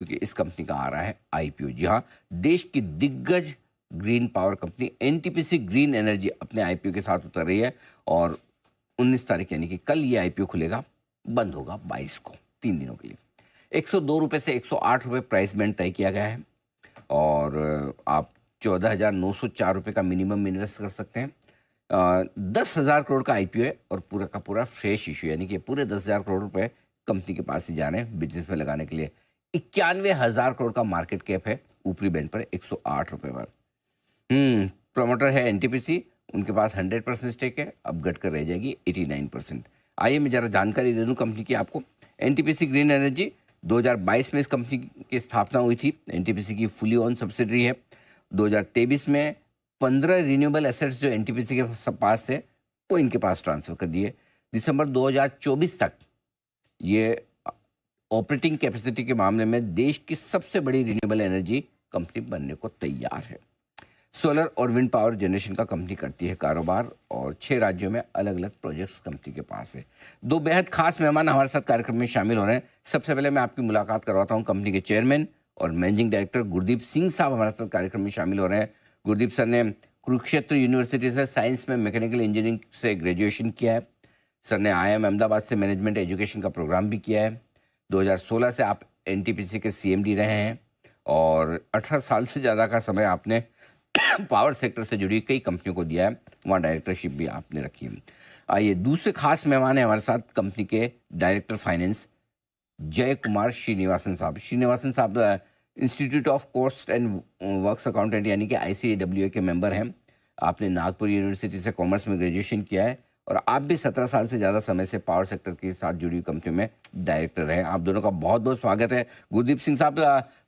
क्योंकि इस कंपनी का आ रहा है आईपीओ। जी हाँ, देश की दिग्गज green power company NTPC green energy अपने आईपीओ के साथ उतर रही है और 19 तारीख यानी कि कल ये आईपीओ खुलेगा, बंद होगा 22 को, 3 दिनों के लिए। 102 रुपए से 108 रुपए प्राइस बैंड तय किया गया है और आप 14,904 रुपए का मिनिमम इन्वेस्ट कर सकते हैं। 10,000 करोड़ का आईपीओ है और पूरा का पूरा फ्रेश इशू, यानी कि पूरे 10,000 करोड़ रुपए कंपनी के पास ही जा रहे हैं बिजनेस में लगाने के लिए। 91,000 करोड़ का मार्केट कैप है ऊपरी बैंड पर 108 रुपए पर। प्रमोटर है एनटीपीसी, उनके पास 100% स्टेक है, अब घटकर रह जाएगी 89%। आइए मैं जरा जानकारी दे दूं कंपनी की आपको। एनटीपीसी ग्रीन एनर्जी 2022 में इस कंपनी की स्थापना हुई थी। एनटीपीसी की फुली ओन सब्सिडरी है। 2023 में 15 रिन्यूएबल एसेट्स जो एनटीपीसी के पास थे वो इनके पास ट्रांसफर कर दिए। दिसंबर 2024 तक ये ऑपरेटिंग कैपेसिटी के मामले में देश की सबसे बड़ी रिन्यूएबल एनर्जी कंपनी बनने को तैयार है। सोलर और विंड पावर जनरेशन का कंपनी करती है कारोबार और 6 राज्यों में अलग अलग प्रोजेक्ट्स कंपनी के पास है। 2 बेहद खास मेहमान हमारे साथ कार्यक्रम में शामिल हो रहे हैं। सबसे पहले मैं आपकी मुलाकात करवाता हूं कंपनी के चेयरमैन और मैनेजिंग डायरेक्टर गुरदीप सिंह साहब हमारे साथ कार्यक्रम में शामिल हो रहे हैं। गुरदीप सर ने कुरुक्षेत्र यूनिवर्सिटी से साइंस में मैकेनिकल इंजीनियरिंग से ग्रेजुएशन किया है। सर ने IIM अहमदाबाद से मैनेजमेंट एजुकेशन का प्रोग्राम भी किया है। 2016 से आप एनटीपीसी के CMD रहे हैं और 18 साल से ज़्यादा का समय आपने पावर सेक्टर से जुड़ी कई कंपनियों को दिया है, वहाँ डायरेक्टरशिप भी आपने रखी है। आइए दूसरे खास मेहमान है हमारे साथ कंपनी के डायरेक्टर फाइनेंस जय कुमार श्रीनिवासन साहब। श्रीनिवासन साहब institute of cost and works accountant यानी कि ICAWA के मेंबर हैं। आपने नागपुर यूनिवर्सिटी से कॉमर्स में ग्रेजुएशन किया है और आप भी 17 साल से ज़्यादा समय से पावर सेक्टर के साथ जुड़ी हुई कंपनी में डायरेक्टर रहे। आप दोनों का बहुत बहुत स्वागत है। गुरदीप सिंह साहब,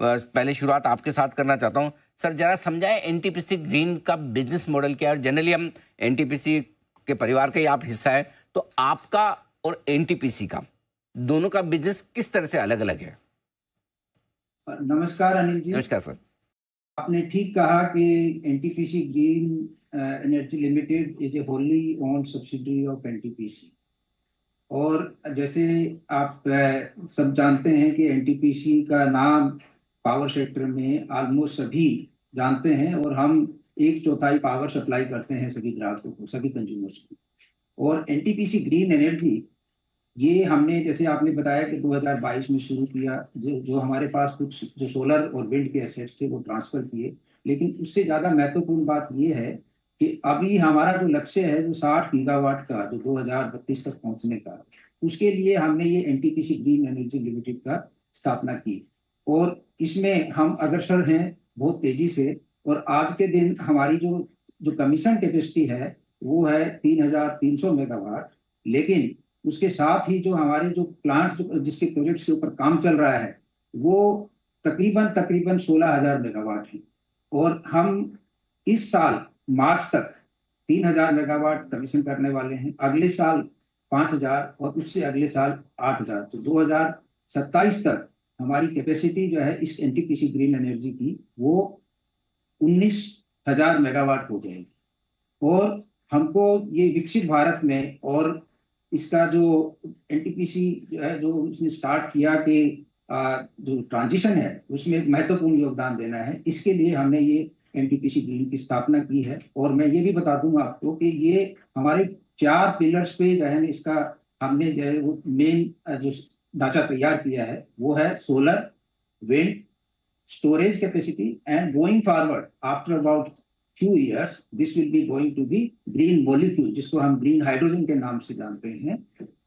पहले शुरुआत आपके साथ करना चाहता हूँ। सर जरा समझाएं एनटीपीसी ग्रीन का बिजनेस मॉडल क्या है। जनरली हम एनटीपीसी के परिवार का ही आप हिस्सा है, तो आपका और एनटीपीसी का दोनों का बिजनेस किस तरह से अलग अलग है? नमस्कार अनिल जी। नमस्कार सर। आपने ठीक कहा कि NTPC green energy limited is a Holi own subsidiary of NTPC. और जैसे आप सब जानते हैं कि एनटीपीसी का नाम पावर सेक्टर में ऑलमोस्ट सभी जानते हैं और हम 1/4 पावर सप्लाई करते हैं सभी ग्राहकों को, सभी कंज्यूमर्स को। और एनटीपीसी ग्रीन एनर्जी ये हमने, जैसे आपने बताया कि 2022 में शुरू किया। जो हमारे पास कुछ जो सोलर और विंड के एसेट्स थे वो ट्रांसफर किए, लेकिन उससे ज्यादा महत्वपूर्ण बात ये है कि अभी हमारा जो लक्ष्य है जो 60 गीगावाट का, जो 2032 तक पहुंचने का, उसके लिए हमने ये एनटीपीसी ग्रीन एनर्जी लिमिटेड का स्थापना की और इसमें हम अग्रसर हैं बहुत तेजी से। और आज के दिन हमारी जो जो कमीशन कैपेसिटी है वो है 3,300 मेगावाट। लेकिन उसके साथ ही जो हमारे जो प्लांट जो जिसके प्रोजेक्ट्स के ऊपर काम चल रहा है वो तकरीबन 16,000 मेगावाट है। और हम इस साल मार्च तक 3,000 मेगावाट कमीशन करने वाले हैं, अगले साल 5,000 और उससे अगले साल 8,000। तो 2027 तक हमारी कैपेसिटी जो है इस एनटीपीसी ग्रीन एनर्जी की वो 19,000 मेगावाट हो जाएगी। और हमको ये विकसित भारत में और इसका जो एनटीपीसी जो है जो उसने स्टार्ट किया कि जो ट्रांजिशन है उसमें एक महत्वपूर्ण योगदान देना है, इसके लिए हमने ये एनटीपीसी ग्रीन की स्थापना की है। और मैं ये भी बता दूंगा आपको कि ये हमारे 4 पिलर्स पे जो है इसका हमने जो है वो मेन जो ढांचा तैयार किया है वो है solar, wind, storage capacity and going forward after about few years this will be going to be green molecule, जिसको हम ग्रीन हाइड्रोजन के नाम से जानते हैं।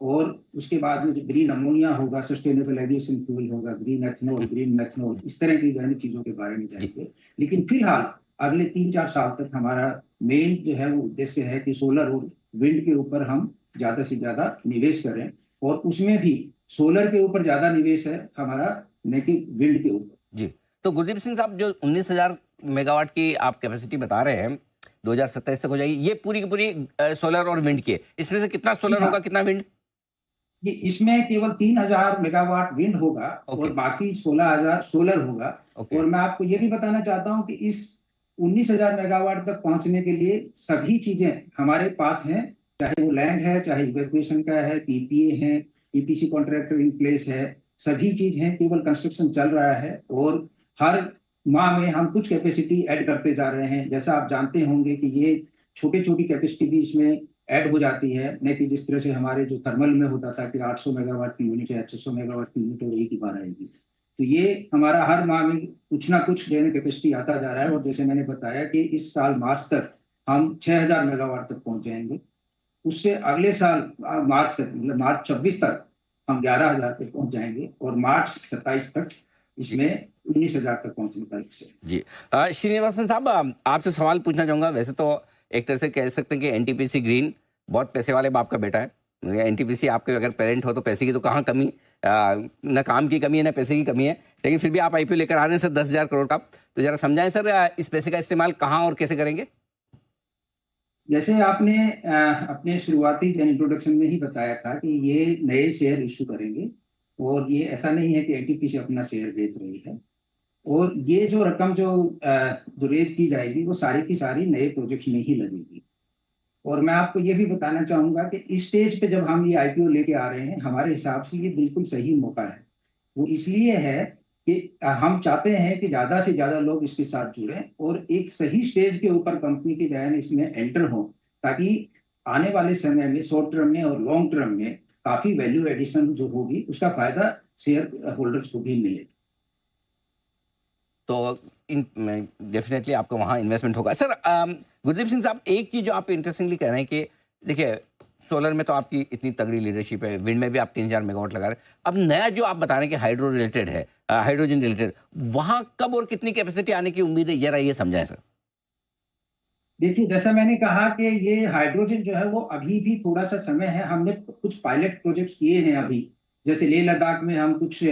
और उसके बाद में जो ग्रीन अमोनिया होगा, सस्टेनेबल एविएशन फ्यूल होगा, ग्रीन एथनॉल, ग्रीन मेथनॉल, इस तरह की जो चीजों के बारे में जानेंगे। लेकिन फिलहाल अगले 3-4 साल तक हमारा मेन जो है वो उद्देश्य है कि सोलर और विंड के ऊपर हम ज्यादा से ज्यादा निवेश करें और उसमें भी सोलर के ऊपर ज्यादा निवेश है हमारा, न कि विंड के ऊपर। जी, तो गुरदीप सिंह साहब जो 19,000 मेगावाट की आप कैपेसिटी बता रहे हैं 2027 तक हो जाएगी, ये पूरी की पूरी सोलर और विंड की है। इसमें से कितना सोलर होगा, कितना विंड? ये इसमें केवल 3,000 मेगावाट विंड होगा और बाकी 16,000 सोलर होगा। और मैं आपको ये भी बताना चाहता हूं कि इस 19,000 मेगावाट तक पहुंचने के लिए सभी चीजें हमारे पास हैं, चाहे वो लैंड है, चाहे इवैक्यूएशन का है, पीपीए है, ईपीसी कॉन्ट्रैक्टर इन प्लेस है, सभी चीज हैं, केवल कंस्ट्रक्शन चल रहा है और हर माह में हम कुछ कैपेसिटी ऐड करते जा रहे हैं। जैसा आप जानते होंगे कि ये छोटी छोटी कैपेसिटी भी इसमें ऐड हो जाती है, न कि जिस तरह से हमारे जो थर्मल में होता था कि 800 मेगावाट की यूनिट या 600 मेगावाट की यूनिट और एक ही बार आएगी। तो ये हमारा हर माह में कुछ ना कुछ जो है कैपेसिटी आता जा रहा है, और जैसे मैंने बताया कि इस साल मार्च तक हम 6000 मेगावाट तक पहुंच जाएंगे। उससे अगले साल मार्च तक, मतलब मार्च 26 तक हम 11,000 तक पहुंच जाएंगे, और मार्च 27 तक इसमें 19,000 तक पहुंचने का लक्ष्य है। जी श्रीनिवासन साहब, आपसे सवाल पूछना चाहूंगा। वैसे तो एक तरह से कह सकते हैं कि एनटीपीसी ग्रीन बहुत पैसे वाले बाप का बेटा है। एनटीपीसी आपके अगर पेरेंट हो तो पैसे की तो कहाँ कमी, न काम की कमी है न पैसे की कमी है, लेकिन फिर भी आप आईपीओ लेकर आ रहे हैं सर 10,000 करोड़ का। तो जरा समझाएं सर, इस पैसे का इस्तेमाल कहाँ और कैसे करेंगे। जैसे आपने अपने शुरुआती इंट्रोडक्शन में ही बताया था कि ये नए शेयर इश्यू करेंगे, और ये ऐसा नहीं है कि एनटीपीसी अपना शेयर बेच रही है। और ये जो रकम जो रेज की जाएगी वो सारी की सारी नए प्रोजेक्ट्स में ही लगेगी। और मैं आपको ये भी बताना चाहूंगा कि इस स्टेज पे जब हम ये आईपीओ लेके आ रहे हैं, हमारे हिसाब से ये बिल्कुल सही मौका है। वो इसलिए है कि हम चाहते हैं कि ज्यादा से ज्यादा लोग इसके साथ जुड़ें और एक सही स्टेज के ऊपर कंपनी के जो है इसमें एंटर हो, ताकि आने वाले समय में शॉर्ट टर्म में और लॉन्ग टर्म में काफी वैल्यू एडिशन जो होगी उसका फायदा शेयर होल्डर्स को भी मिले। तो इन डेफिनेटली आपको वहाँ इन्वेस्टमेंट होगा। सर गुरदीप सिंह साहब, एक चीज़ जो आप इंटरेस्टिंगली कह रहे हैं कि देखिए सोलर में तो आपकी इतनी तगड़ी लीडरशिप है, विंड में भी आप 3,000 मेगावाट लगा रहे हैं। अब नया जो आप बता रहे हैं कि हाइड्रो रिलेटेड है, हाइड्रोजन रिलेटेड, वहाँ कब और कितनी कैपेसिटी आने की उम्मीद है, जरा ये समझाएं सर। देखिए, जैसा मैंने कहा कि ये हाइड्रोजन जो है वो अभी भी थोड़ा सा समय है। हमने कुछ पायलट प्रोजेक्ट्स किए हैं अभी, जैसे लेह लद्दाख में हम कुछ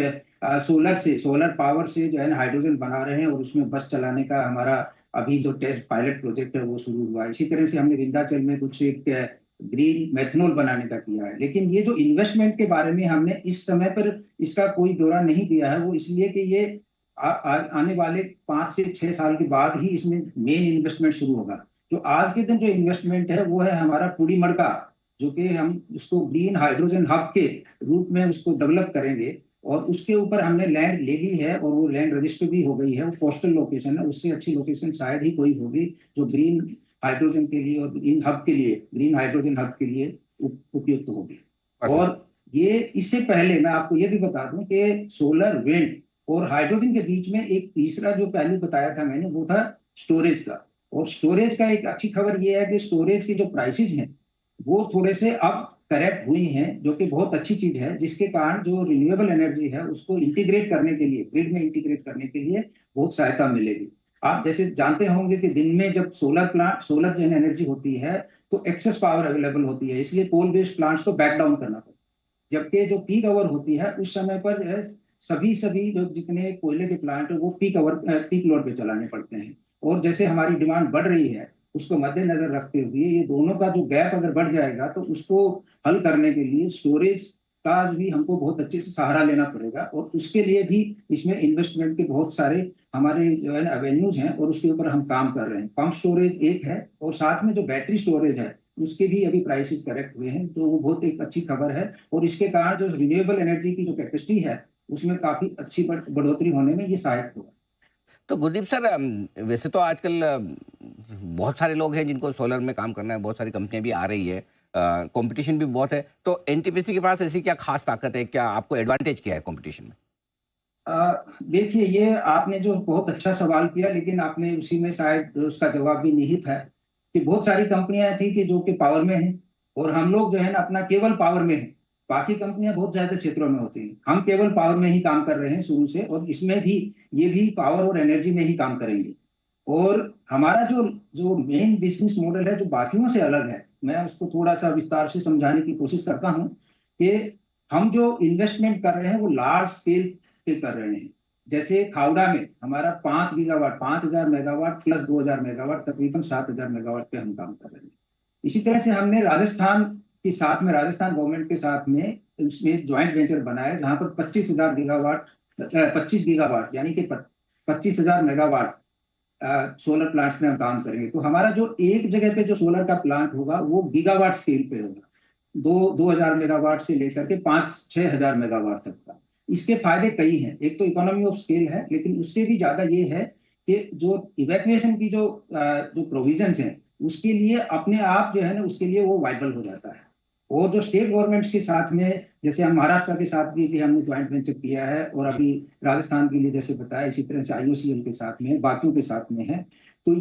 सोलर पावर से जो है ना हाइड्रोजन बना रहे हैं, और उसमें बस चलाने का हमारा अभी जो टेस्ट पायलट प्रोजेक्ट है वो शुरू हुआ है। इसी तरह से हमने विंध्याचल में कुछ एक ग्रीन मेथनॉल बनाने का किया है। लेकिन ये जो इन्वेस्टमेंट के बारे में हमने इस समय पर इसका कोई ब्यौरा नहीं दिया है, वो इसलिए कि ये आने वाले 5 से 6 साल के बाद ही इसमें मेन इन्वेस्टमेंट शुरू होगा। जो आज के दिन जो इन्वेस्टमेंट है वो है हमारा पुड़ी मडका, जो कि हम उसको ग्रीन हाइड्रोजन हब के रूप में उसको डेवलप करेंगे, और उसके ऊपर हमने लैंड ले ली है और वो लैंड रजिस्टर भी हो गई है। वो कोस्टल लोकेशन है, उससे अच्छी लोकेशन शायद ही कोई होगी जो ग्रीन हाइड्रोजन के लिए और ग्रीन हब के लिए, ग्रीन हाइड्रोजन हब के लिए उपयुक्त होगी। और ये इससे पहले मैं आपको ये भी बता दूं कि सोलर, विंड और हाइड्रोजन के बीच में एक तीसरा जो पहलू बताया था मैंने, वो था स्टोरेज का। और स्टोरेज का एक अच्छी खबर ये है कि स्टोरेज की जो प्राइसेज हैं वो थोड़े से अब करेक्ट हुई हैं, जो कि बहुत अच्छी चीज है, जिसके कारण जो रिन्यूएबल एनर्जी है उसको इंटीग्रेट करने के लिए, ग्रिड में इंटीग्रेट करने के लिए बहुत सहायता मिलेगी। आप जैसे जानते होंगे कि दिन में जब सोलर जो एनर्जी होती है तो एक्सेस पावर अवेलेबल होती है, इसलिए कोल बेस्ड प्लांट्स को बैक डाउन करना पड़ता है। जबकि जो पीक आवर होती है उस समय पर जो है सभी जो जितने कोयले के प्लांट है वो पीक लोड पे चलाने पड़ते हैं। और जैसे हमारी डिमांड बढ़ रही है, उसको मद्देनजर रखते हुए ये दोनों का जो गैप अगर बढ़ जाएगा तो उसको हल करने के लिए स्टोरेज का भी हमको बहुत अच्छे से सहारा लेना पड़ेगा, और उसके लिए भी इसमें इन्वेस्टमेंट के बहुत सारे हमारे जो है एवेन्यूज हैं, और उसके ऊपर हम काम कर रहे हैं। पंप स्टोरेज एक है, और साथ में जो बैटरी स्टोरेज है उसके भी अभी प्राइसेस करेक्ट हुए हैं, तो वो बहुत एक अच्छी खबर है। और इसके कारण जो रिन्यूएबल एनर्जी की जो कैपेसिटी है उसमें काफी अच्छी बढ़ोतरी होने में ये सहायक होगा। तो गुरदीप सर, वैसे तो आजकल बहुत सारे लोग हैं जिनको सोलर में काम करना है, बहुत सारी कंपनियां भी आ रही है, कंपटीशन भी बहुत है। तो एनटीपीसी के पास ऐसी क्या खास ताकत है, क्या आपको एडवांटेज क्या है कंपटीशन में। देखिए, ये आपने जो बहुत अच्छा सवाल किया, लेकिन आपने उसी में शायद उसका जवाब भी निहित है कि बहुत सारी कंपनियां थी कि जो कि पावर में हैं, और हम लोग जो है ना अपना केवल पावर में हैं। बाकी कंपनियां बहुत ज्यादा क्षेत्रों में होती हैं, हम केवल पावर में ही काम कर रहे हैं शुरू से, और इसमें भी ये भी पावर और एनर्जी में ही काम करेंगे। और हमारा जो जो मेन बिजनेस मॉडल है जो बाकियों से अलग है, मैं उसको थोड़ा सा विस्तार से समझाने की कोशिश करता हूं कि हम जो इन्वेस्टमेंट कर रहे हैं वो लार्ज स्केल पे कर रहे हैं। जैसे खाउड़ा में हमारा 5 गीगावाट, 5,000 मेगावाट प्लस 2,000 मेगावाट, तकरीबन 7,000 मेगावाट पे हम काम कर रहे हैं। इसी तरह से हमने राजस्थान के साथ में, राजस्थान गवर्नमेंट के साथ में उसमें ज्वाइंट वेंचर बनाया जहां पर 25,000 गीगावाट, 25 गीगावाट यानी कि 25,000 मेगावाट सोलर प्लांट्स में हम काम करेंगे। तो हमारा जो एक जगह पे जो सोलर का प्लांट होगा वो गीगावाट स्केल पे होगा, 2,000 मेगावाट से लेकर के 5-6 हजार मेगावाट तक का। इसके फायदे कई हैं। एक तो इकोनॉमी ऑफ स्केल है, लेकिन उससे भी ज्यादा ये है कि जो इवैक्यूएशन की जो प्रोविजंस हैं, उसके लिए अपने आप जो है ना, उसके लिए वो वाइबल हो जाता है। और जो स्टेट गवर्नमेंट्स के साथ में, जैसे हम महाराष्ट्र के साथ भी हमने ज्वाइंट वेंचर किया है, और अभी राजस्थान के लिए जैसे बताया, इसी तरह से आईओसीएल के साथ में, बाकियों के साथ में है। तो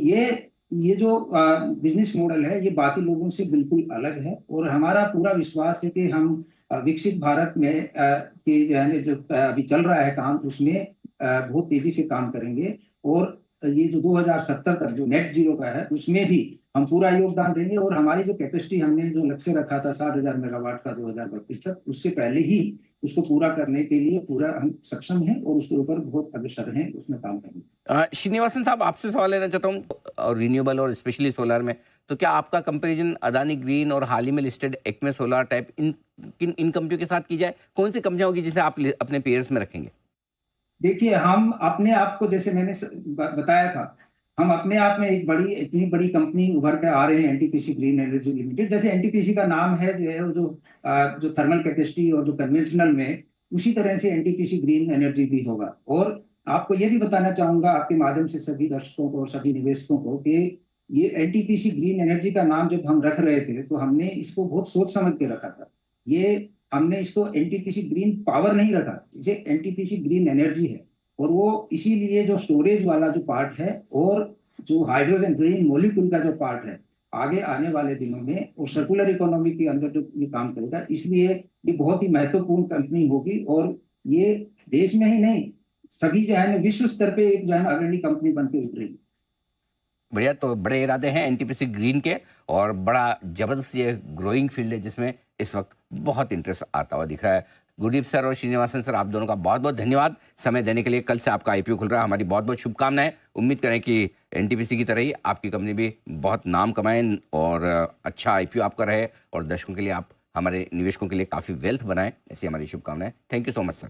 ये जो बिजनेस मॉडल है, ये बाकी लोगों से बिल्कुल अलग है, और हमारा पूरा विश्वास है कि हम विकसित भारत में के जो है ना, जो अभी चल रहा है काम, उसमें बहुत तेजी से काम करेंगे। और ये जो 2070 तक जो नेट जीरो का है, उसमें भी हम पूरा योगदान देंगे। और हमारी जो कैपेसिटी, हमने जो लक्ष्य रखा था 60,000 मेगावाट का 2032 तक, उससे पहले ही उसको पूरा करने के लिए पूरा हम सक्षम हैं, और उसके ऊपर बहुत अग्रसर हैं, उसमें काम करेंगे। श्रीनिवासन साहब, आपसे सवाल लेना चाहता हूँ रिन्यूएबल और स्पेशली सोलर में। तो क्या आपका कंपैरिजन अदानी ग्रीन और हाल ही में listed Acme solar type in कंपनियों के साथ की जाए? कौन सी कंपनियां होगी जिसे आप अपने पेयर्स में रखेंगे? देखिए, हम अपने आप को, जैसे मैंने बताया था, हम अपने आप में एक बड़ी, इतनी बड़ी कंपनी उभर के आ रहे हैं, एनटीपीसी ग्रीन एनर्जी लिमिटेड। जैसे एनटीपीसी का नाम है, जो है वो जो थर्मल कैपेसिटी और जो कन्वेंशनल में, उसी तरह से एनटीपीसी ग्रीन एनर्जी भी होगा। और आपको ये भी बताना चाहूंगा आपके माध्यम से सभी दर्शकों को और सभी निवेशकों को, कि ये एनटीपीसी ग्रीन एनर्जी का नाम जब हम रख रहे थे, तो हमने इसको बहुत सोच समझ के रखा था। ये हमने इसको एनटीपीसी ग्रीन पावर नहीं रखा, ये एनटीपीसी ग्रीन एनर्जी है। और वो इसीलिए जो स्टोरेज वाला जो पार्ट है, और जो हाइड्रोजन ग्रीन मॉलिक्यूल का जो पार्ट है, आगे आने वाले दिनों में, और सर्कुलर इकोनॉमी के अंदर जो ये काम करेगा, इसलिए ये बहुत ही महत्वपूर्ण कंपनी होगी। और ये देश में ही नहीं, सभी जो है ना, विश्व स्तर पे एक जो है ना, अग्रणी कंपनी बन के उभरेगी। बढ़िया, तो बड़े इरादे हैं एनटीपीसी ग्रीन के, और बड़ा जबरदस्त ये ग्रोइंग फील्ड है जिसमें इस वक्त बहुत इंटरेस्ट आता हुआ दिख रहा है। गुरदीप सर और श्रीनिवासन सर, आप दोनों का बहुत बहुत धन्यवाद समय देने के लिए। कल से आपका आईपीओ खुल रहा है, हमारी बहुत बहुत शुभकामनाएं। उम्मीद करें कि एनटीपीसी की तरह ही आपकी कंपनी भी बहुत नाम कमाए और अच्छा आईपीओ आपका रहे, और दर्शकों के लिए, आप हमारे निवेशकों के लिए काफी वेल्थ बनाएं, ऐसी हमारी शुभकामनाएं। Thank you so much sir.